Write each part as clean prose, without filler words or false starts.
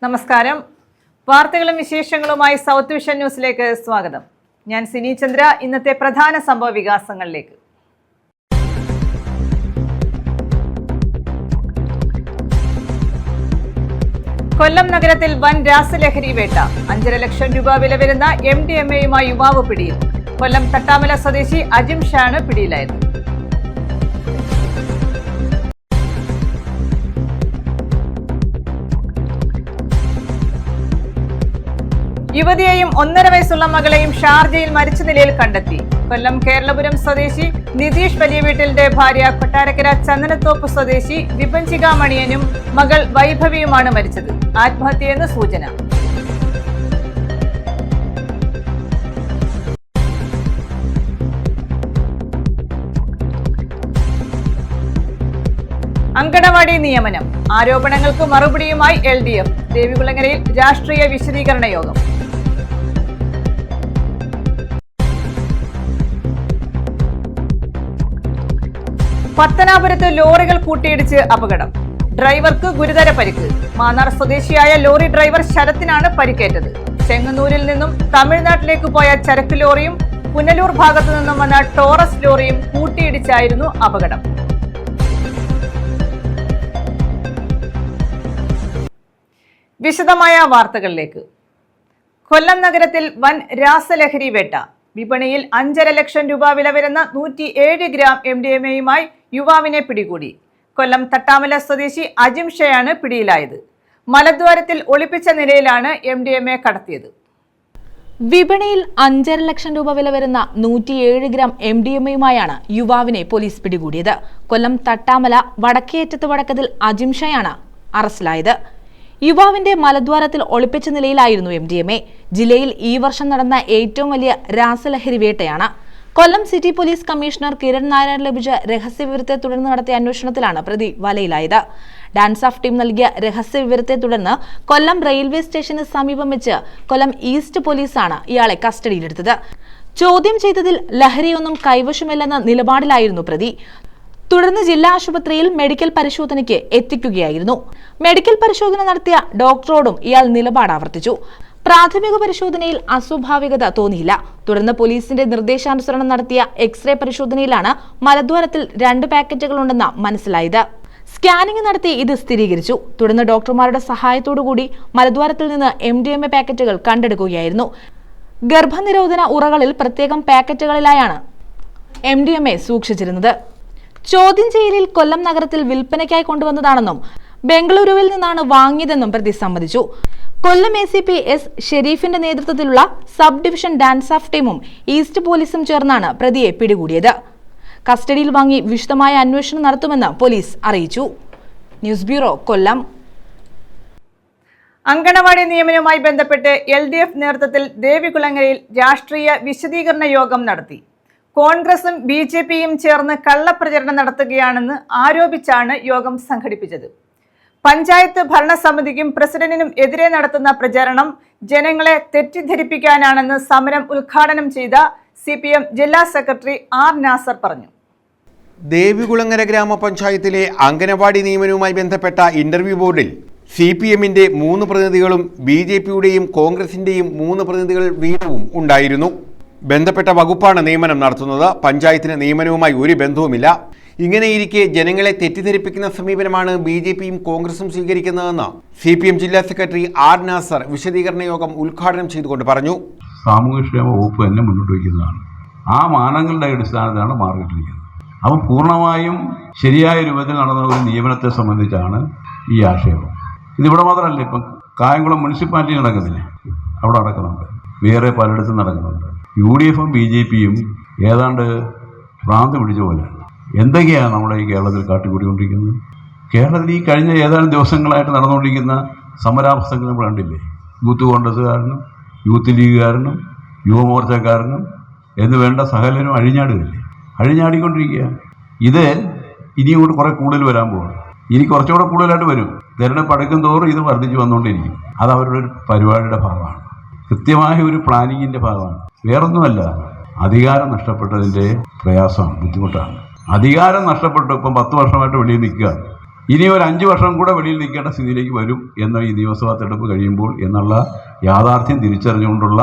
നമസ്കാരം. വാർത്തകളും വിശേഷങ്ങളുമായി സൗത്ത് വിഷൻ ന്യൂസിലേക്ക് സ്വാഗതം. ഞാൻ സിനി ചന്ദ്ര. ഇന്നത്തെ പ്രധാന സംഭവ വികാസങ്ങളിലേക്ക്. കൊല്ലം നഗരത്തിൽ വൻ രാസലഹരി വേട്ട. 5.5 ലക്ഷം രൂപ വില വരുന്ന MDMA-യുമായി യുവാവ് പിടിയിൽ. കൊല്ലം തട്ടാമല സ്വദേശി അജിം ഷാണ് പിടിയിലായത്. യുവതിയെയും 1.5 വയസ്സുള്ള മകളെയും ഷാർജയിൽ മരിച്ച നിലയിൽ കണ്ടെത്തി. കൊല്ലം കേരളപുരം സ്വദേശി നിതീഷ് വലിയ വീട്ടിലിന്റെ ഭാര്യ കൊട്ടാരക്കര ചന്ദനത്തോപ്പ് സ്വദേശി വിപഞ്ചിക മണിയനും മകൾ വൈഭവിയുമാണ് മരിച്ചത്. ആത്മഹത്യയെന്ന് സൂചന. അങ്കണവാടി നിയമനം. ആരോപണങ്ങൾക്ക് മറുപടിയുമായി LDF. ദേവികുളങ്ങരയിൽ രാഷ്ട്രീയ വിശദീകരണ യോഗം. പത്തനാപുരത്ത് ലോറികൾ കൂട്ടിയിടിച്ച് അപകടം. ഡ്രൈവർക്ക് ഗുരുതര പരിക്ക്. മാന്നാർ സ്വദേശിയായ ലോറി ഡ്രൈവർ ശരത്തിനാണ് പരിക്കേറ്റത്. ചെങ്ങന്നൂരിൽ നിന്നും തമിഴ്നാട്ടിലേക്ക് പോയ ചരക്ക് ലോറിയും പുനലൂർ ഭാഗത്തു നിന്നും വന്ന ടോറസ് ലോറിയും കൂട്ടിയിടിച്ചായിരുന്നു അപകടം. വിശദമായ വാർത്തകളിലേക്ക്. കൊല്ലം നഗരത്തിൽ വൻ രാസലഹരി വേട്ട. വിപണിയിൽ 5.5 ലക്ഷം രൂപ വില വരുന്ന 107 ഗ്രാം MDMA-യുമായി യുവാവിനെ പിടികൂടി. കൊല്ലം തട്ടാമല സ്വദേശി അജിം ഷയാണ് പിടിയിലായത്. മലദ്വാരത്തിൽ ഒളിപ്പിച്ച നിലയിലാണ് MDMA കടത്തിയത്. വിപണിയിൽ 5.5 ലക്ഷം രൂപ വില വരുന്ന 107 ഗ്രാം MDMA-യുമായാണ് യുവാവിനെ പോലീസ് പിടികൂടിയത്. കൊല്ലം തട്ടാമല വടക്കേയറ്റത്ത് വടക്കത്തിൽ അജിം ഷയാണ് അറസ്റ്റിലായത്. യുവാവിന്റെ മലദ്വാരത്തിൽ ഒളിപ്പിച്ച നിലയിലായിരുന്നു MDMA. ജില്ലയിൽ ഈ വർഷം നടന്ന ഏറ്റവും വലിയ രാസലഹരി വേട്ടയാണ്. Kollam city police commissioner Kiran Nair ലഭിച്ച രഹസ്യവിവരത്തെ തുടർന്ന് നടത്തിയ അന്വേഷണത്തിലാണ് പ്രതി വലയിലായത്. ഡാൻസ് ഓഫ് ടീം നൽകിയ രഹസ്യവിവരത്തെ തുടർന്ന് കൊല്ലം റെയിൽവേ സ്റ്റേഷന് സമീപം വെച്ച് കൊല്ലം ഈസ്റ്റ് പോലീസാണ് ഇയാളെ കസ്റ്റഡിയിലെടുത്തത്. ചോദ്യം ചെയ്തതിൽ ലഹരിയൊന്നും കൈവശമില്ലെന്ന നിലപാടിലായിരുന്നു പ്രതി. തുടർന്ന് ജില്ലാ ആശുപത്രിയിൽ മെഡിക്കൽ പരിശോധനയ്ക്ക് എത്തിക്കുകയായിരുന്നു. മെഡിക്കൽ പരിശോധന നടത്തിയ ഡോക്ടറോടും ഇയാൾ നിലപാട് ആവർത്തിച്ചു. പ്രാഥമിക പരിശോധനയിൽ അസ്വാഭാവികത തോന്നിയില്ല. തുടർന്ന് പോലീസിന്റെ നിർദ്ദേശാനുസരണം നടത്തിയ എക്സ്റേ പരിശോധനയിലാണ് മലദ്വാരത്തിൽ 2 പാക്കറ്റുകളുണ്ടെന്ന് മനസ്സിലായത്. സ്കാനിംഗ് നടത്തി ഇത് സ്ഥിരീകരിച്ചു. തുടർന്ന് ഡോക്ടർമാരുടെ സഹായത്തോടുകൂടി മലദ്വാരത്തിൽ നിന്ന് MDMA പാക്കറ്റുകൾ കണ്ടെടുക്കുകയായിരുന്നു. ഗർഭനിരോധന ഉറകളിൽ പ്രത്യേകം പാക്കറ്റുകളിലായാണ് MDMA സൂക്ഷിച്ചിരുന്നത്. ചോദ്യം ചെയ്യലിൽ കൊല്ലം നഗരത്തിൽ വിൽപ്പനയ്ക്കായി കൊണ്ടുവന്നതാണെന്നും ബംഗളൂരുവിൽ നിന്നാണ് വാങ്ങിയതെന്നും പ്രതി സമ്മതിച്ചു. കൊല്ലം ACP S ഷെരീഫിന്റെ നേതൃത്വത്തിലുള്ള സബ് ഡിവിഷൻ ഡാൻസ് ഓഫ് ടീമും ഈസ്റ്റ് പോലീസും ചേർന്നാണ് പ്രതിയെ പിടികൂടിയത്. കസ്റ്റഡിയിൽ വാങ്ങി വിശദമായ അന്വേഷണം നടത്തുമെന്ന് പോലീസ് അറിയിച്ചു. ന്യൂസ് ബ്യൂറോ, കൊല്ലം. അങ്കണവാടി നിയമനവുമായി ബന്ധപ്പെട്ട് LDF നേതൃത്വത്തിൽ ദേവികുളങ്ങരയിൽ രാഷ്ട്രീയ വിശദീകരണ യോഗം നടത്തി. കോൺഗ്രസും BJP-യും ചേർന്ന് കള്ളപ്രചരണം നടത്തുകയാണെന്ന് ആരോപിച്ചാണ് യോഗം സംഘടിപ്പിച്ചത്. പഞ്ചായത്ത് ഭരണസമിതിക്കും പ്രസിഡന്റിനും എതിരെ നടത്തുന്ന പ്രചാരണം ജനങ്ങളെ തെറ്റിദ്ധരിപ്പിക്കാനാണെന്ന് സമരം ഉദ്ഘാടനം ചെയ്ത CPM ജില്ലാ സെക്രട്ടറി R നാസർ പറഞ്ഞു. ദേവികുളങ്ങര ഗ്രാമപഞ്ചായത്തിലെ അംഗനവാടി നിയമനവുമായി ബന്ധപ്പെട്ട ഇന്റർവ്യൂ ബോർഡിൽ CPM-ന്റെ 3 പ്രതിനിധികളും BJP-യുടെയും കോൺഗ്രസിന്റെയും 3 പ്രതിനിധികൾ വീതവും ഉണ്ടായിരുന്നു. ബന്ധപ്പെട്ട വകുപ്പാണ് നിയമനം നടത്തുന്നത്. പഞ്ചായത്തിന് നിയമനവുമായി ഒരു ബന്ധവുമില്ല. ഇങ്ങനെയിരിക്കെ ജനങ്ങളെ തെറ്റിദ്ധരിപ്പിക്കുന്ന സമീപനമാണ് BJP-യും കോൺഗ്രസും സ്വീകരിക്കുന്നതെന്ന് CPM ജില്ലാ സെക്രട്ടറി R നാസർ വിശദീകരണ യോഗം ഉദ്ഘാടനം ചെയ്തുകൊണ്ട് പറഞ്ഞു. സാമൂഹ്യക്ഷേമ വകുപ്പ് തന്നെ മുന്നോട്ട് വയ്ക്കുന്നതാണ്. ആ മാനങ്ങളുടെ അടിസ്ഥാനത്തിലാണ് മാറിയിട്ടിരിക്കുന്നത്. അപ്പം പൂർണ്ണമായും ശരിയായ രൂപത്തിൽ നടന്ന ഒരു നിയമനത്തെ സംബന്ധിച്ചാണ് ഈ ആക്ഷേപം. ഇതിവിടെ മാത്രമല്ല, ഇപ്പം കായംകുളം മുനിസിപ്പാലിറ്റി നടക്കുന്നില്ലേ, അവിടെ നടക്കുന്നുണ്ട്, വേറെ പലയിടത്തും നടക്കുന്നുണ്ട്. UDF-ഉം BJP-യും ഏതാണ്ട് ഭ്രാന്ത് പിടിച്ച പോലെ എന്തൊക്കെയാണ് നമ്മുടെ ഈ കേരളത്തിൽ കാട്ടിക്കൂടിക്കൊണ്ടിരിക്കുന്നത്. കേരളത്തിൽ ഈ കഴിഞ്ഞ ഏതാനും ദിവസങ്ങളായിട്ട് നടന്നുകൊണ്ടിരിക്കുന്ന സമരാവസ്ഥകൾ നമ്മൾ കണ്ടില്ലേ. യൂത്ത് കോൺഗ്രസ്സുകാരനും യൂത്ത് ലീഗുകാരനും യുവമോർച്ചക്കാരനും എന്ന് വേണ്ട സകലരും അഴിഞ്ഞാടിക്കൊണ്ടിരിക്കുക. ഇത് ഇനിയും കൂടി കുറേ കൂടുതൽ വരാൻ പോകുന്നു. ഇനി കുറച്ചുകൂടെ കൂടുതലായിട്ട് വരും. തെരഞ്ഞെടുപ്പ് അടുക്കും തോറും ഇത് വർദ്ധിച്ചു വന്നുകൊണ്ടിരിക്കും. അത് അവരുടെ ഒരു പരിപാടിയുടെ ഭാഗമാണ്, കൃത്യമായ ഒരു പ്ലാനിങ്ങിൻ്റെ ഭാഗമാണ്, വേറൊന്നുമല്ല. അധികാരം നഷ്ടപ്പെട്ടതിൻ്റെ പ്രയാസമാണ്, ബുദ്ധിമുട്ടാണ്. അധികാരം നഷ്ടപ്പെട്ടു ഇപ്പം 10 വർഷമായിട്ട് വെളിയിൽ നിൽക്കുക. ഇനി ഒരു 5 വർഷം കൂടെ വെളിയിൽ നിൽക്കേണ്ട സ്ഥിതിയിലേക്ക് വരും എന്ന ഈ നിയമസഭാ തെരഞ്ഞെടുപ്പ് കഴിയുമ്പോൾ എന്നുള്ള യാഥാർത്ഥ്യം തിരിച്ചറിഞ്ഞുകൊണ്ടുള്ള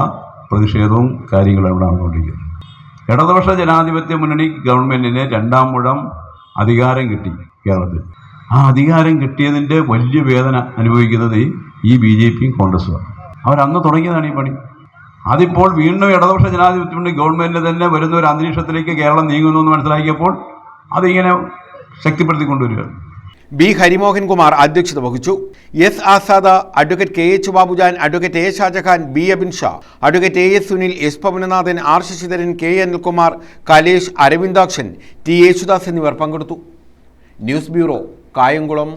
പ്രതിഷേധവും കാര്യങ്ങളും ഇവിടെ നടന്നുകൊണ്ടിരിക്കുന്നത്. ഇടതുപക്ഷ ജനാധിപത്യ മുന്നണി ഗവൺമെൻറ്റിന് 2ാം ഊഴം അധികാരം കിട്ടി കേരളത്തിൽ. ആ അധികാരം കിട്ടിയതിൻ്റെ വലിയ വേദന അനുഭവിക്കുന്നത് ഈ BJPയും കോൺഗ്രസുമാണ്. അവരന്ന് തുടങ്ങിയതാണ് ഈ പണി. അതിപ്പോൾ വീണ്ടും ഇടതുപക്ഷ ജനാധിപത്യ മുന്നണി ഗവൺമെൻറ് തന്നെ വരുന്ന ഒരു അന്തരീക്ഷത്തിലേക്ക് കേരളം നീങ്ങുന്നു എന്ന് മനസ്സിലാക്കിയപ്പോൾ അതിങ്ങനെ ശക്തിപ്പെടുത്തിക്കൊണ്ടുവരികയാണ്. ബി ഹരിമോഹൻകുമാർ അധ്യക്ഷത വഹിച്ചു. S Azad, advocate KH Babujan, advocate A Shajahan, B Abin Shah, advocate AS Sunil, S Pavananathan, R Sasidharan, K Anilkumar, Kalesh, Aravindakshan, T Yesudas എന്നിവർ പങ്കെടുത്തു. News bureau, Kayamkulam.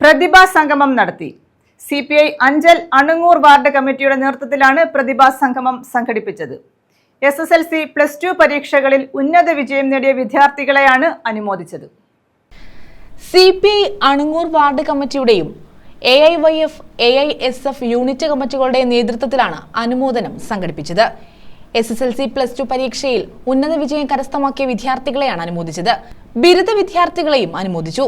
പ്രതിഭാ സംഗമം നടത്തി. CPI അഞ്ചൽ അണുങ്ങൂർ വാർഡ് കമ്മിറ്റിയുടെ നേതൃത്വത്തിലാണ് പ്രതിഭാ സംഗമം സംഘടിപ്പിച്ചത്. SSLC, +2 പരീക്ഷകളിൽ ഉന്നത വിജയം നേടിയ വിദ്യാർത്ഥികളെയാണ് അനുമോദിച്ചത്. CPI അണുങ്ങൂർ വാർഡ് കമ്മിറ്റിയുടെയും AIYF, AISF യൂണിറ്റ് കമ്മിറ്റികളുടെ നേതൃത്വത്തിലാണ് അനുമോദനം സംഘടിപ്പിച്ചത്. SSLC, +2 പരീക്ഷയിൽ ഉന്നത വിജയം കരസ്ഥമാക്കിയ വിദ്യാർത്ഥികളെയാണ് അനുമോദിച്ചത്. ബിരുദ വിദ്യാർത്ഥികളെയും അനുമോദിച്ചു.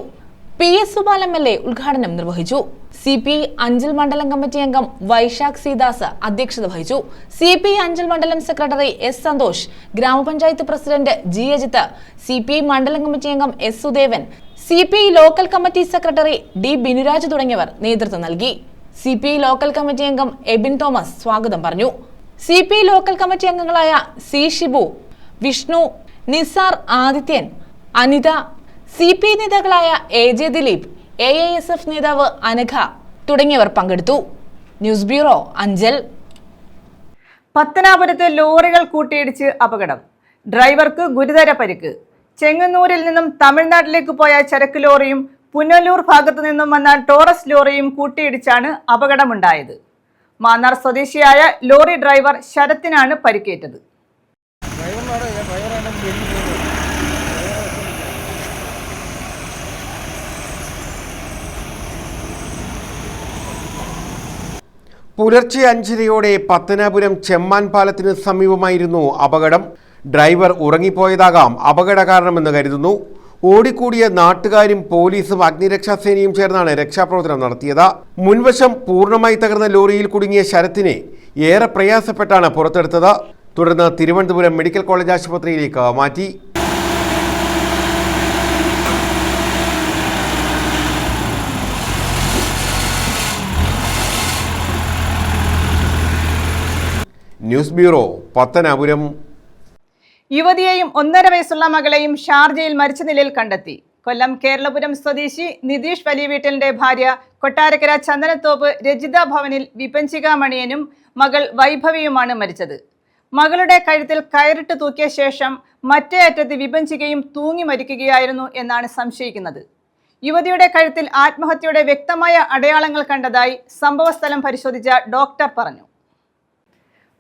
PS സുബാൽ MLA ഉദ്ഘാടനം നിർവഹിച്ചു. CPI അഞ്ചൽ മണ്ഡലം കമ്മിറ്റി അംഗം വൈശാഖ് സീദാസ് അധ്യക്ഷത വഹിച്ചു. CPI അഞ്ചൽ മണ്ഡലം സെക്രട്ടറി S സന്തോഷ്, ഗ്രാമപഞ്ചായത്ത് പ്രസിഡന്റ് G അജിത്ത്, CPI മണ്ഡലം കമ്മിറ്റി അംഗം S Sudevan, CPI local committee secretary D Binuraj തുടങ്ങിയവർ നേതൃത്വം നൽകി. CPI ലോക്കൽ കമ്മിറ്റി അംഗം എബിൻ തോമസ് സ്വാഗതം പറഞ്ഞു. CPI ലോക്കൽ കമ്മിറ്റി അംഗങ്ങളായ C ഷിബു, വിഷ്ണു, നിസാർ, ആദിത്യൻ, അനിത, CPI നേതാക്കളായ AJ ദിലീപ്, AISF നേതാവ് അനഘ തുടങ്ങിയവർ പങ്കെടുത്തു. News bureau, Anchal. പത്തനാപുരത്ത് ലോറികൾ കൂട്ടിയിടിച്ച് അപകടം. ഡ്രൈവർക്ക് ഗുരുതര പരിക്ക്. ചെങ്ങന്നൂരിൽ നിന്നും തമിഴ്നാട്ടിലേക്ക് പോയ ചരക്ക് ലോറിയും പുനലൂർ ഭാഗത്തു നിന്നും വന്ന ടോറസ് ലോറിയും കൂട്ടിയിടിച്ചാണ് അപകടമുണ്ടായത്. മാന്നാർ സ്വദേശിയായ ലോറി ഡ്രൈവർ ശരത്തിനാണ് പരിക്കേറ്റത്. പുലർച്ചെ 5:30 പത്തനാപുരം ചെമ്മാൻ പാലത്തിന് സമീപമായിരുന്നു അപകടം. ഡ്രൈവർ ഉറങ്ങിപ്പോയതാകാം അപകട കാരണമെന്ന് കരുതുന്നു. ഓടിക്കൂടിയ നാട്ടുകാരും പോലീസും അഗ്നിരക്ഷാസേനയും ചേർന്നാണ് രക്ഷാപ്രവർത്തനം നടത്തിയത്. മുൻവശം പൂർണ്ണമായി തകർന്ന ലോറിയിൽ കുടുങ്ങിയ ശരത്തിനെ ഏറെ പ്രയാസപ്പെട്ടാണ് പുറത്തെടുത്തത്. തുടർന്ന് തിരുവനന്തപുരം മെഡിക്കൽ കോളേജ് ആശുപത്രിയിലേക്ക് മാറ്റി. News bureau, Pathanapuram. യുവതിയെയും 1.5 വയസ്സുള്ള മകളെയും ഷാർജയിൽ മരിച്ച നിലയിൽ കണ്ടെത്തി. കൊല്ലം കേരളപുരം സ്വദേശി നിതീഷ് വലിയ വീട്ടിലിന്റെ ഭാര്യ കൊട്ടാരക്കര ചന്ദനത്തോപ്പ് രജിത ഭവനിൽ വിപഞ്ചിക മണിയനും മകൾ വൈഭവിയുമാണ് മരിച്ചത്. മകളുടെ കഴുത്തിൽ കയറിട്ട് തൂക്കിയ ശേഷം മറ്റേ അറ്റത്ത് വിപഞ്ചികയും തൂങ്ങി മരിക്കുകയായിരുന്നു എന്നാണ് സംശയിക്കുന്നത്. യുവതിയുടെ കഴുത്തിൽ ആത്മഹത്യയുടെ വ്യക്തമായ അടയാളങ്ങൾ കണ്ടതായി സംഭവസ്ഥലം പരിശോധിച്ച ഡോക്ടർ പറഞ്ഞു.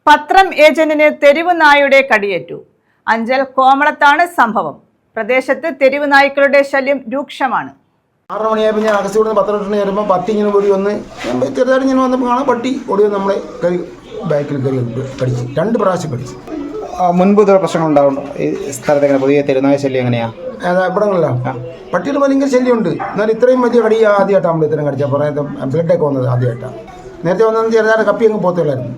പത്രം ഏജന്റിന് തെരുവ് നായയുടെ കടിയേറ്റു. അഞ്ചൽ കോമളത്താണ് സംഭവം. പ്രദേശത്ത് തെരുവ് നായ്ക്കളുടെ ശല്യം രൂക്ഷമാണ്. 6 മണിയായപ്പോൾ ഞാൻ അകസ്റ്റ് കൊടുത്ത് പത്രം ഇട്ട് കയറുമ്പോൾ പട്ടി ഇങ്ങനെ ഓടി വന്ന് ചെറുതായിട്ട് ഇങ്ങനെ വന്നപ്പോൾ കാണാൻ പട്ടി ഓടി വന്ന് നമ്മളെ ബാക്കിൽ കയറി കടിച്ച് 2 പ്രാവശ്യം കടിച്ചു. മുൻപ് ഇതുപോലെ പ്രശ്നങ്ങൾ ഉണ്ടാവുന്നു ഈ സ്ഥലത്ത്? എങ്ങനെ പുതിയ തെരുനായ ശല്യം എങ്ങനെയാണ്? ഇവിടങ്ങളിലാണ് പട്ടിയുടെ ഭയങ്കര ശല്യമുണ്ട്. എന്നാൽ ഇത്രയും വലിയ കടി ആദ്യമായിട്ടാണ് നമ്മൾ ഇത്രയും കടിച്ചാൽ പറയുന്നത്. ബ്ലഡൊക്കെ വന്നത് ആദ്യമായിട്ടാണ്. നേരത്തെ വന്നത് ചെറുതായിട്ട് കപ്പി അങ്ങ് പോത്തുള്ളായിരുന്നു.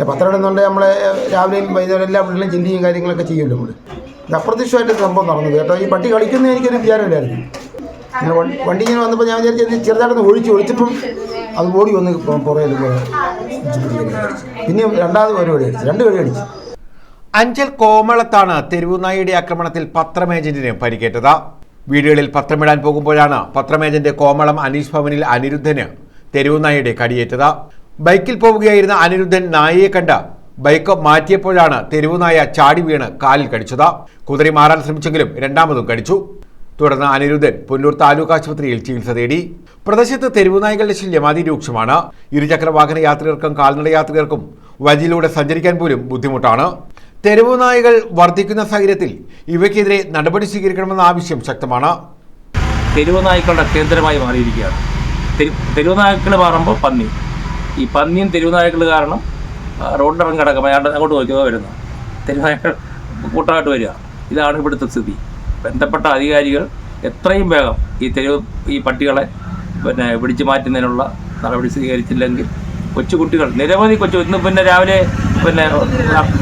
പത്രം ഇടുന്നുണ്ടെങ്കിൽ നമ്മളെ രാവിലെയും വൈകുന്നേരം എല്ലാ വീട്ടിലും ചിന്തിയും കാര്യങ്ങളൊക്കെ ചെയ്യുമല്ലോ നമ്മൾ. ഇത് അപ്രത്യക്ഷമായിട്ട് സംഭവം നടന്നത് കേട്ടോ. ഈ പട്ടി കളിക്കുന്ന എനിക്കൊരു വിചാരമില്ലായിരുന്നു. ഇങ്ങനെ വണ്ടി ഇങ്ങനെ വന്നപ്പോൾ ഞാൻ വിചാരിച്ചു ചെറുതായിട്ടൊന്ന് ഒഴിച്ചപ്പം അത് ഓടി വന്ന് പുറകിൽ പിന്നെ 2ാമത് പരിപാടി അടിച്ചു. 2 കടി അടിച്ചു. അഞ്ചൽ കോമളത്താണ് തെരുവുനായയുടെ ആക്രമണത്തിൽ പത്രമേജന്റിന് പരിക്കേറ്റത്. വീടുകളിൽ പത്രമിടാൻ പോകുമ്പോഴാണ് പത്രമേജന്റ് കോമളം അനീഷ് ഭവനിൽ അനിരുദ്ധന് തെരുവുനായയുടെ കടിയേറ്റത്. ബൈക്കിൽ പോവുകയായിരുന്ന അനിരുദ്ധൻ നായയെ കണ്ട് ബൈക്ക് മാറ്റിയപ്പോഴാണ് തെരുവുനായ ചാടി വീണ് കാലിൽ കടിച്ചത്. കുതിരി മാറാൻ ശ്രമിച്ചെങ്കിലും 2ാമതും കടിച്ചു. തുടർന്ന് അനിരുദ്ധൻ പുനലൂർ താലൂക്ക് ആശുപത്രിയിൽ ചികിത്സ തേടി. പ്രദേശത്ത് തെരുവുനായകളുടെ ശല്യം അതിരൂക്ഷമാണ്. ഇരുചക്ര വാഹന യാത്രികർക്കും കാൽനട യാത്രികർക്കും വഴിയിലൂടെ സഞ്ചരിക്കാൻ പോലും ബുദ്ധിമുട്ടാണ്. തെരുവുനായകൾ വർദ്ധിക്കുന്ന സാഹചര്യത്തിൽ ഇവയ്ക്കെതിരെ നടപടി സ്വീകരിക്കണമെന്ന ആവശ്യം ശക്തമാണ്. തെരുവുനായ്ക്കളുടെ കേന്ദ്രമായി മാറിയിരിക്കുകയാണ്. തെരുവുനായ്ക്കൾ മാറുമ്പോൾ പന്നി, ഈ പന്നിയും തെരുവുനായ്ക്കൾ കാരണം റോഡിലിറങ്ങി കിടക്കും. അയാളുടെ അങ്ങോട്ട് നോക്കുക വരുന്നത് തെരുവുനായ്ക്കൾ കൂട്ടമായിട്ട് വരിക. ഇതാണ് ഇവിടുത്തെ സ്ഥിതി. ബന്ധപ്പെട്ട അധികാരികൾ എത്രയും വേഗം ഈ പട്ടികളെ പിടിച്ചു മാറ്റുന്നതിനുള്ള നടപടി സ്വീകരിച്ചില്ലെങ്കിൽ കൊച്ചുകുട്ടികൾ നിരവധി ഇന്ന് രാവിലെ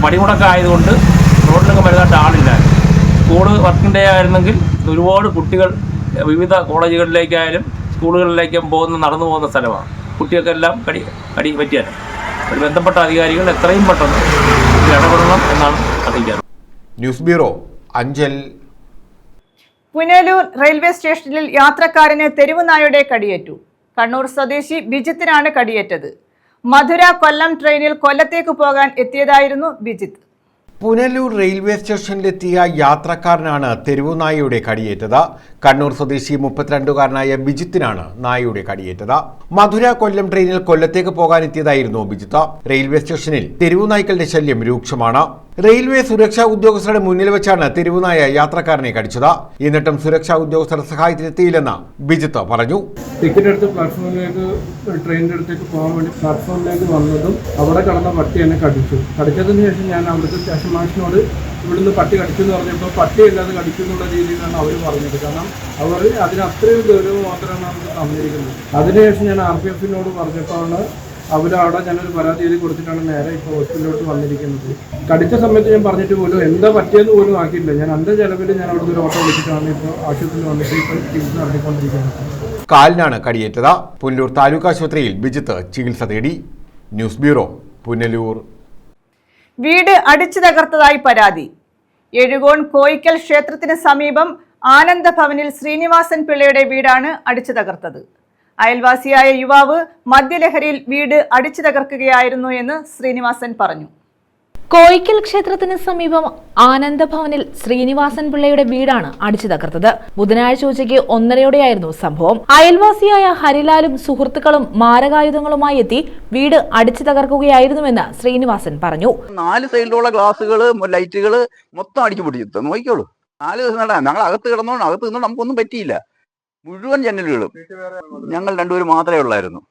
പണിമുടക്കം ആയതുകൊണ്ട് റോഡിലൊക്കെ വരുന്നതായിട്ട് ആളില്ല. സ്കൂള് വർക്കിംഗ് ഡേ ആയിരുന്നെങ്കിൽ ഒരുപാട് കുട്ടികൾ വിവിധ കോളേജുകളിലേക്കായാലും സ്കൂളുകളിലേക്കും നടന്നു പോകുന്ന സ്ഥലമാണ്. കുട്ടികൾക്കെല്ലാം കടി പറ്റിയാണ്. ഒരു ബന്ധപ്പെട്ട അധികാരികൾ എത്രയും പെട്ടെന്ന് ഇടപെടണം എന്നാണ് അറിയിക്കാറ്. News bureau, Anchal. Punalur railway സ്റ്റേഷനിൽ യാത്രക്കാരന് തെരുവുനായുടെ കടിയേറ്റു. കണ്ണൂർ സ്വദേശി ബിജിത്തിനാണ് കടിയേറ്റത്. മധുര കൊല്ലം ട്രെയിനിൽ കൊല്ലത്തേക്ക് പോകാൻ എത്തിയതായിരുന്നു ബിജിത്ത്. പുനലൂർ റെയിൽവേ സ്റ്റേഷനിലെത്തിയ യാത്രക്കാരനാണ് തെരുവുനായയുടെ കടിയേറ്റത്. കണ്ണൂർ സ്വദേശി 32കാരനായ ബിജിത്തിനാണ് നായയുടെ കടിയേറ്റത്. മധുര കൊല്ലം ട്രെയിനിൽ കൊല്ലത്തേക്ക് പോകാനെത്തിയതായിരുന്നു ബിജിത്ത്. റെയിൽവേ സ്റ്റേഷനിൽ തെരുവുനായ്ക്കളുടെ ശല്യം രൂക്ഷമാണ്. റെയിൽവേ സുരക്ഷാ ഉദ്യോഗസ്ഥരുടെ മുന്നിൽ വെച്ചാണ് തെരുവുനായ യാത്രക്കാരനെ കടിച്ചത്. എന്നിട്ടും സുരക്ഷാ ഉദ്യോഗസ്ഥർ സഹായത്തിനെത്തിയില്ലെന്ന് ബിജിത്ത് പറഞ്ഞു. ടിക്കറ്റ് എടുത്ത് പ്ലാറ്റ്ഫോമിലേക്ക് ട്രെയിനിൻ്റെ അടുത്തേക്ക് പോകാൻ വേണ്ടി പ്ലാറ്റ്ഫോമിലേക്ക് വന്നതും അവിടെ കിടന്ന പട്ടി എന്നെ കടിച്ചു. കടിച്ചതിന് ശേഷം ഞാൻ അവിടുത്തെ സ്റ്റേഷൻ മാഷിനോട് ഇവിടുന്ന് പട്ടി കടിച്ചു എന്ന് പറഞ്ഞപ്പോൾ പട്ടിയല്ലാതെ കടിച്ചു എന്നുള്ള രീതിയിലാണ് അവർ പറഞ്ഞത്. കാരണം അവർ അതിന് അത്രയും ഗൗരവം മാത്രമാണ് നമുക്ക് തന്നിരിക്കുന്നത്. അതിനുശേഷം ഞാൻ RPF പറഞ്ഞപ്പോഴാണ് അവരവിടെ ഞാനൊരു പരാതി എഴുതി കൊടുത്തിട്ടാണ് നേരെ ഇപ്പോൾ ഹോസ്പിറ്റലിലോട്ട് വന്നിരിക്കുന്നത്. കടിച്ച സമയത്ത് ഞാൻ പറഞ്ഞിട്ട് പോലും എന്താ പറ്റിയെന്ന് പോലും ആക്കിയില്ല. ഞാൻ എൻ്റെ ചെലവിൽ ഞാൻ അവിടുന്ന് ഒരു ഓട്ടോ വിളിച്ചിട്ടാണ് ഇപ്പോൾ ആശുപത്രിയിൽ വന്നിട്ട് ഇപ്പോൾ ചികിത്സ നടത്തിക്കൊണ്ടിരിക്കുന്നത്. കാലിനാണ് കടിയേറ്റത്. പുനലൂർ താലൂക്ക് ആശുപത്രിയിൽ ബിജിത്ത് ചികിത്സ തേടി. News bureau, Punalur. വീട് അടിച്ചു തകർത്തതായി പരാതി. എഴുകോൺ കോയിക്കൽ ക്ഷേത്രത്തിന് സമീപം ആനന്ദഭവനിൽ ശ്രീനിവാസൻ പിള്ളയുടെ വീടാണ് അടിച്ചു തകർത്തത്. അയൽവാസിയായ യുവാവ് മദ്യലഹരിയിൽ വീട് അടിച്ചു തകർക്കുകയായിരുന്നു എന്ന് ശ്രീനിവാസൻ പറഞ്ഞു. കോയിക്കൽ ക്ഷേത്രത്തിന് സമീപം ആനന്ദഭവനിൽ ശ്രീനിവാസൻ പിള്ളയുടെ വീടാണ് അടിച്ചു തകർത്തത്. ബുധനാഴ്ച ഉച്ചയ്ക്ക് 1:30യോടെയായിരുന്നു സംഭവം. അയൽവാസിയായ ഹരിലാലും സുഹൃത്തുക്കളും മാരകായുധങ്ങളുമായി എത്തി വീട് അടിച്ചു തകർക്കുകയായിരുന്നുവെന്ന് ശ്രീനിവാസൻ പറഞ്ഞു. 4 സൈഡിലുള്ള ഗ്ലാസുകള് ലൈറ്റുകള് മൊത്തം അടിച്ചു പൊട്ടിച്ചു. നോക്കിക്കോളൂ, 4 ദിവസം ഞങ്ങൾ അകത്ത് കിടന്നോണ്ട് നമുക്കൊന്നും പറ്റിയില്ല. മുഴുവൻ ജനലുകളും ഞങ്ങൾ 2 പേര് മാത്രമേ ഉള്ളായിരുന്നു.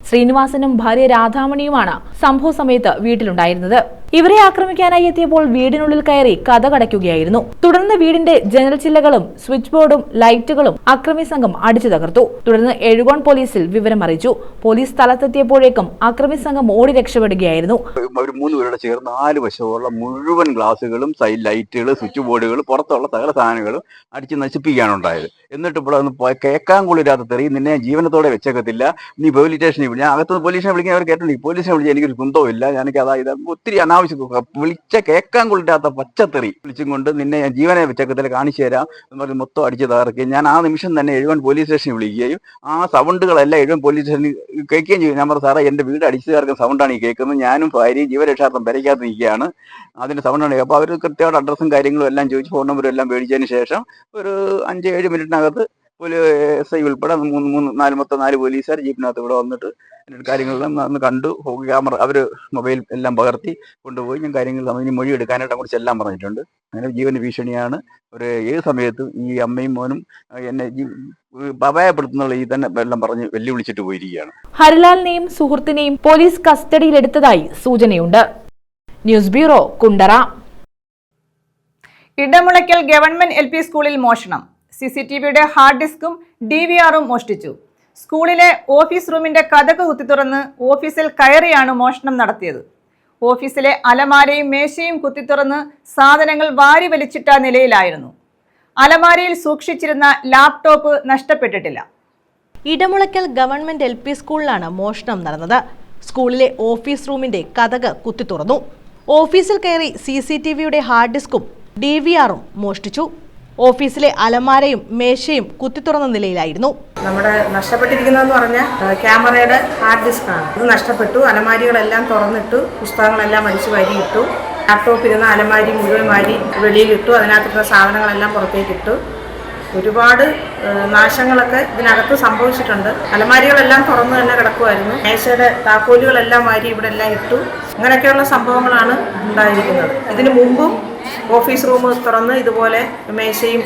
ശ്രീനിവാസനും ഭാര്യ രാധാമണിയുമാണ് സംഭവ സമയത്ത് വീട്ടിലുണ്ടായിരുന്നത്. ഇവരെ ആക്രമിക്കാനായി എത്തിയപ്പോൾ വീടിനുള്ളിൽ കയറി കതകടയ്ക്കുകയായിരുന്നു. തുടർന്ന് വീടിന്റെ ജനൽ ചില്ലകളും സ്വിച്ച് ബോർഡും ലൈറ്റുകളും അക്രമി സംഘം അടിച്ചു തകർത്തു. തുടർന്ന് എഴുകോൺ പോലീസിൽ വിവരം അറിയിച്ചു. പോലീസ് സ്ഥലത്തെത്തിയപ്പോഴേക്കും അക്രമി സംഘം ഓടി രക്ഷപ്പെടുകയായിരുന്നു. ഒരു 3 പേരുടെ ചേർന്ന് 4 വശമുള്ള മുഴുവൻ ഗ്ലാസുകളും സൈഡ് ലൈറ്റുകൾ സ്വിച്ച് ബോർഡുകൾ പുറത്തുള്ള സകല സാധനങ്ങളും അടിച്ച് നശിപ്പിക്കാനുണ്ടായത്. എന്നിട്ട് ഇപ്പോൾ ഒന്ന് കേൾക്കാൻ കൊള്ളില്ലാത്ത തെറി, നിന്നെ ജീവനത്തോടെ വെച്ചേക്കത്തില്ല, നീ പോലീസ് സ്റ്റേഷനിൽ വിളി. ഞാൻ അകത്തുനിന്ന് പോലീസിനെ വിളിക്കാൻ അവർ കേട്ടിട്ടുണ്ട്. പോലീസിനെ വിളിച്ചാൽ എനിക്കൊരു കുന്തമില്ല, എനിക്ക് അതായത് ഒത്തിരി അനാവശ്യം വിളിച്ച കേൾക്കാൻ കൊള്ളില്ലാത്ത പച്ചത്തെറി വിളിച്ചും കൊണ്ട് നിന്നെ ഞാൻ ജീവനെ വെച്ചേക്കത്തിൽ കാണിച്ചു തരാം എന്ന് പറഞ്ഞ് മൊത്തം അടിച്ച് തകർക്കുകയും ഞാൻ ആ നിമിഷം തന്നെ എഴുവൻ പോലീസ് സ്റ്റേഷനിൽ വിളിക്കുകയും ആ സൗണ്ടുകളെല്ലാം എഴുവൻ പോലീസ് സ്റ്റേഷനിൽ കേൾക്കുകയും ചെയ്യും. ഞാൻ പറഞ്ഞു, സാറേ എൻ്റെ വീട് അടിച്ചു തകർക്കുന്ന സൗണ്ടാണ് ഈ കേൾക്കുന്നത്, ഞാനും ഭാര്യയും ജീവരക്ഷാർത്ഥം പെരയ്ക്കകത്ത് നിൽക്കുകയാണ്, അതിൻ്റെ സൗണ്ടാണ്. അപ്പോൾ അവർ കൃത്യമായിട്ട് അഡ്രസ്സും കാര്യങ്ങളും എല്ലാം ചോദിച്ച് ഫോൺ നമ്പറും എല്ലാം മേടിച്ചതിന് ശേഷം ഒരു 5-7 മിനിറ്റിനകത്ത് SI ഉൾപ്പെടെ 4 പോലീസുകാർ ജീപ്പിനകത്ത് ഇവിടെ വന്നിട്ട് കാര്യങ്ങളെല്ലാം അന്ന് കണ്ടു. ക്യാമറ അവർ മൊബൈൽ എല്ലാം പകർത്തി കൊണ്ടുപോയി. ഞാൻ കാര്യങ്ങൾ അതിന് മൊഴി എടുക്കാനായിട്ട് അങ്ങോട്ട് ചെല്ലാൻ പറഞ്ഞിട്ടുണ്ട്. അങ്ങനെ ജീവന ഭീഷണിയാണ്. ഏത് സമയത്തും ഈ അമ്മയും മോനും എന്നെ അപായപ്പെടുത്തുന്നുള്ള ഈ തന്നെ എല്ലാം പറഞ്ഞ് വെല്ലുവിളിച്ചിട്ട് പോയിരിക്കുകയാണ്. ഹരിലാലിനെയും സുഹൃത്തിനെയും പോലീസ് കസ്റ്റഡിയിലെടുത്തതായി സൂചനയുണ്ട്. News bureau, Kundara. Edamulakkal government LP സ്കൂളിൽ മോഷണം. CCTVയുടെ ഹാർഡ് ഡിസ്കും DVRും മോഷ്ടിച്ചു. സ്കൂളിലെ ഓഫീസ് റൂമിന്റെ കതക് കുത്തിത്തുറന്ന് ഓഫീസിൽ കയറിയാണ് മോഷണം നടത്തിയത്. ഓഫീസിലെ അലമാരയും മേശയും കുത്തിത്തുറന്ന് സാധനങ്ങൾ വാരി വലിച്ചിട്ട നിലയിലായിരുന്നു. അലമാരയിൽ സൂക്ഷിച്ചിരുന്ന ലാപ്ടോപ്പ് നഷ്ടപ്പെട്ടിട്ടില്ല. ഇടമുളയ്ക്കൽ ഗവൺമെന്റ് LP സ്കൂളിലാണ് മോഷണം നടന്നത്. സ്കൂളിലെ ഓഫീസ് റൂമിന്റെ കതക് കുത്തിത്തുറന്നു. ഓഫീസിൽ കയറി CCTVയുടെ ഹാർഡ് ഡിസ്കും DVRും മോഷ്ടിച്ചു. ഓഫീസിലെ അലമാരയും മേശയും കുത്തിത്തുറന്ന നിലയിലായിരുന്നു. നമ്മുടെ നഷ്ടപ്പെട്ടിരിക്കുന്നതെന്ന് പറഞ്ഞാൽ ക്യാമറയുടെ ഹാർഡ് ഡിസ്കാണ്. ഇത് നഷ്ടപ്പെട്ടു. അലമാരികളെല്ലാം തുറന്നിട്ടു, പുസ്തകങ്ങളെല്ലാം വലിച്ചു വാരിയിട്ടു. ലാപ്ടോപ്പ് ഇരുന്ന അലമാരി മുഴുവൻ വാരി വെളിയിലിട്ടു. അതിനകത്തുള്ള സാധനങ്ങളെല്ലാം പുറത്തേക്കിട്ടു. ഒരുപാട് നാശങ്ങളൊക്കെ ഇതിനകത്ത് സംഭവിച്ചിട്ടുണ്ട്. അലമാരികളെല്ലാം തുറന്നു തന്നെ കിടക്കുമായിരുന്നു. മേശയുടെ താക്കോലുകളെല്ലാം വാരി ഇവിടെ എല്ലാം ഇട്ടു. അങ്ങനെയൊക്കെയുള്ള സംഭവങ്ങളാണ് ഉണ്ടായിരിക്കുന്നത്. ഇതിനു മുമ്പും ഓഫീസ് റൂം തുറന്ന് ഇതുപോലെ മേശയും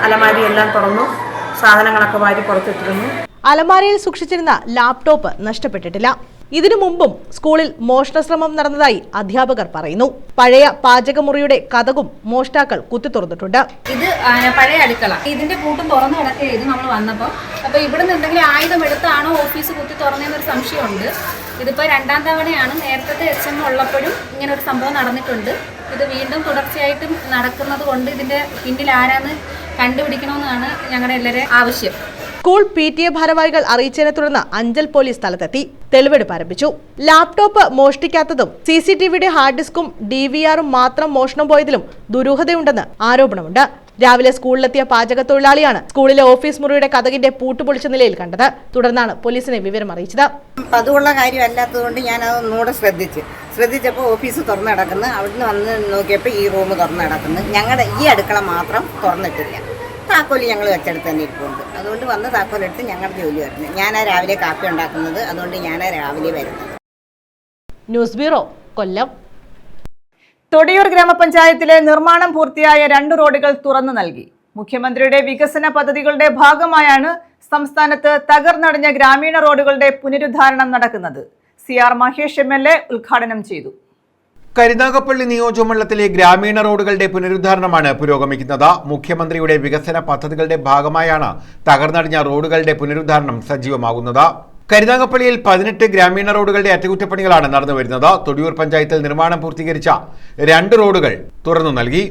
അലമാരിയും എല്ലാം തുറന്നു സാധനങ്ങളൊക്കെ വാരി പുറത്തിട്ടിരുന്നു. അലമാരയിൽ സൂക്ഷിച്ചിരുന്ന ലാപ്ടോപ്പ് നഷ്ടപ്പെട്ടിട്ടില്ല. ഇതിനു മുമ്പും സ്കൂളിൽ മോഷണശ്രമം നടന്നതായി അധ്യാപകർ പറയുന്നു. പഴയ പാചകമുറിയുടെ കതകും മോഷ്ടാക്കൾ കുത്തിത്തുറന്നിട്ടുണ്ട്. ഇത് പഴയ അടുക്കള, ഇതിന്റെ കൂട്ടും തുറന്നു കിടക്കുകയായിരുന്നു നമ്മൾ വന്നപ്പോൾ. അപ്പോൾ ഇവിടുന്ന് എന്തെങ്കിലും ആയുധം എടുത്താണോ ഓഫീസ് കുത്തി തുറന്നതെന്നൊരു സംശയമുണ്ട്. ഇതിപ്പോൾ രണ്ടാം തവണയാണ്. നേരത്തെ SM ഉള്ളപ്പോഴും ഇങ്ങനെ ഒരു സംഭവം നടന്നിട്ടുണ്ട്. ഇത് വീണ്ടും തുടർച്ചയായിട്ടും നടക്കുന്നത് കൊണ്ട് ഇതിന്റെ പിന്നിൽ ആരാന്ന് കണ്ടുപിടിക്കണമെന്നാണ് ഞങ്ങളുടെ എല്ലാവരുടെയും ആവശ്യം. സ്കൂൾ PTA ഭാരവാഹികൾ അറിയിച്ചതിനെ തുടർന്ന് അഞ്ചൽ പോലീസ് സ്ഥലത്തെത്തി തെളിവെടുപ്പ് ആരംഭിച്ചു. ലാപ്ടോപ്പ് മോഷ്ടിക്കാത്തതും CCTVയുടെ ഹാർഡ് ഡിസ്കും DVRും മാത്രം മോഷണം പോയതിലും ദുരൂഹതയുണ്ടെന്ന് ആരോപണമുണ്ട്. രാവിലെ സ്കൂളിലെത്തിയ പാചക തൊഴിലാളിയാണ് സ്കൂളിലെ ഓഫീസ് മുറിയുടെ കതകിന്റെ പൂട്ടുപൊളിച്ച നിലയിൽ കണ്ടത്. തുടർന്നാണ് പോലീസിനെ വിവരം അറിയിച്ചത്. പതിവുള്ള കാര്യമല്ലാത്തതുകൊണ്ട് ഞാൻ അതൊന്നുകൂടെ ശ്രദ്ധിച്ചപ്പോൾ ഓഫീസ് തുറന്നു കിടക്കുന്നു. അവിടുന്ന് വന്ന് നോക്കിയപ്പോൾ ഈ റൂം തുറന്നു കിടക്കുന്നു. ഞങ്ങളുടെ ഈ അടുക്കള മാത്രം തുറന്നിട്ടില്ല. താക്കോല് ഞങ്ങൾ വെച്ചെടുത്ത് തന്നെ ഇരിപ്പുണ്ട്. അതുകൊണ്ട് വന്ന് താക്കോലെടുത്ത് ഞങ്ങളുടെ ജോലി വരുന്നത്. ഞാനാ രാവിലെ കാപ്പി ഉണ്ടാക്കുന്നത്, അതുകൊണ്ട് ഞാനാ രാവിലെ വരുന്നത്. ന്യൂസ് ബ്യൂറോ, കൊല്ലം. തൊടിയൂർ ഗ്രാമപഞ്ചായത്തിലെ നിർമ്മാണം പൂർത്തിയായ 2 റോഡുകൾ തുറന്നു നൽകി. മുഖ്യമന്ത്രിയുടെ വികസന പദ്ധതികളുടെ ഭാഗമായാണ് സംസ്ഥാനത്ത് തകർന്നടിഞ്ഞ ഗ്രാമീണ റോഡുകളുടെ പുനരുദ്ധാരണം നടക്കുന്നത്. CR മഹേഷ് MLA ഉദ്ഘാടനം ചെയ്തു. കരുനാഗപ്പള്ളി നിയോജകമണ്ഡലത്തിലെ ഗ്രാമീണ റോഡുകളുടെ പുനരുദ്ധാരണമാണ് പുരോഗമിക്കുന്നത്. മുഖ്യമന്ത്രിയുടെ വികസന പദ്ധതികളുടെ ഭാഗമായാണ് തകർന്നടിഞ്ഞ റോഡുകളുടെ പുനരുദ്ധാരണം സജീവമാകുന്നത്. കരുനാഗപ്പള്ളിയിൽ 18 ഗ്രാമീണ റോഡുകളുടെ അറ്റകുറ്റപ്പണികളാണ് നടന്നുവരുന്നത്. തൊടിയൂർ പഞ്ചായത്തിൽ നിർമ്മാണം പൂർത്തീകരിച്ച 2 റോഡുകൾ തുറന്നു നൽകി.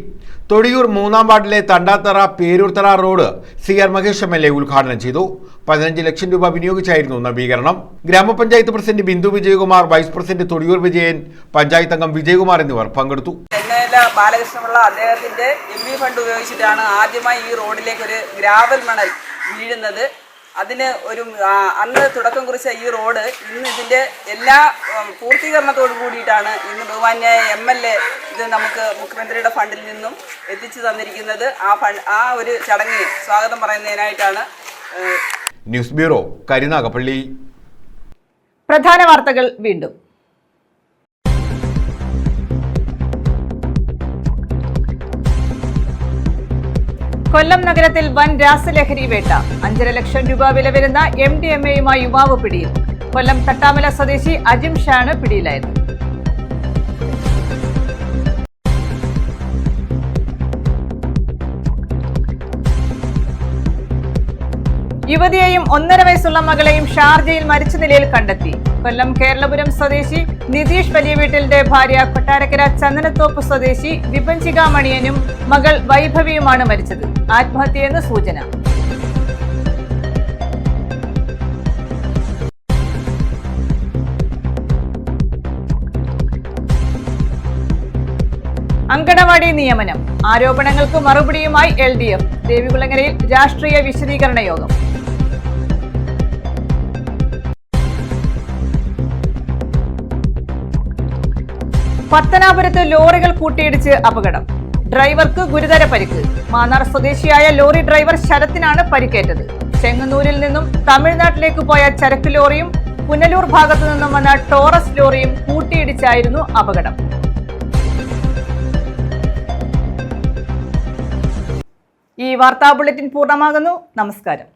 തൊടിയൂർ 3-ാം വാർഡിലെ Thandathara Peroorthara road CR Mahesh MLA ഉദ്ഘാടനം ചെയ്തു. 15 ലക്ഷം രൂപ വിനിയോഗിച്ചായിരുന്നു നവീകരണം. ഗ്രാമപഞ്ചായത്ത് president Bindu Vijayakumar, vice president Thodiyoor Vijayan, panchayat അംഗം വിജയകുമാർ എന്നിവർ പങ്കെടുത്തു. ബാലകൃഷ്ണപിള്ള അദ്ദേഹത്തിന്റെ MB ഫണ്ട് ഉപയോഗിച്ചിട്ടാണ് ആദ്യമായി ഈ റോഡിലേക്ക് ഒരു ഗ്രാവൽ മണൽ വീഴുന്നത്. അതിന് അന്ന് തുടക്കം കുറിച്ച ഈ റോഡ് ഇന്ന് ഇതിൻ്റെ എല്ലാ പൂർത്തീകരണത്തോടു കൂടിയിട്ടാണ് ഇന്ന് ബഹുമാന്യായ MLA ഇത് നമുക്ക് മുഖ്യമന്ത്രിയുടെ ഫണ്ടിൽ നിന്നും എത്തിച്ചു തന്നിരിക്കുന്നത്. ആ ഒരു ചടങ്ങിന് സ്വാഗതം പറയുന്നതിനായിട്ടാണ്. News bureau, Karunagappally. പ്രധാന വാർത്തകൾ വീണ്ടും. കൊല്ലം നഗരത്തിൽ വൻ രാസലഹരി വേട്ട. 5.5 ലക്ഷം രൂപ വില വരുന്ന MDMAയുമായി യുവാവ് പിടിയിൽ. കൊല്ലം തട്ടാമല സ്വദേശി അജിം ഷാണ് പിടിയിലായത്. യുവതിയെയും 1.5 വയസ്സുള്ള മകളെയും ഷാർജയിൽ മരിച്ച നിലയിൽ കണ്ടെത്തി. കൊല്ലം കേരളപുരം സ്വദേശി നിതീഷ് വലിയ വീട്ടിലിന്റെ ഭാര്യ കൊട്ടാരക്കര ചന്ദനത്തോപ്പ് സ്വദേശി വിപഞ്ചിക മണിയനും മകൾ വൈഭവിയുമാണ് മരിച്ചത്. ആത്മഹത്യയെന്ന് സൂചന. അങ്കണവാടി നിയമനം. ആരോപണങ്ങൾക്ക് മറുപടിയുമായി LDF. ദേവികുളങ്ങരയിൽ രാഷ്ട്രീയ വിശദീകരണ യോഗം. പത്തനാപുരത്ത് ലോറികൾ കൂട്ടിയിടിച്ച് അപകടം. ഡ്രൈവർക്ക് ഗുരുതര പരിക്ക്. മാന്നാർ സ്വദേശിയായ ലോറി ഡ്രൈവർ ശരത്തിനാണ് പരിക്കേറ്റത്. ചെങ്ങന്നൂരിൽ നിന്നും തമിഴ്നാട്ടിലേക്ക് പോയ ചരക്ക് ലോറിയും പുനലൂർ ഭാഗത്തു നിന്നും വന്ന ടോറസ് ലോറിയും കൂട്ടിയിടിച്ചായിരുന്നു അപകടം. ഈ വാർത്താ ബുള്ളറ്റിൻ പൂർണ്ണമാകുന്നു. നമസ്കാരം.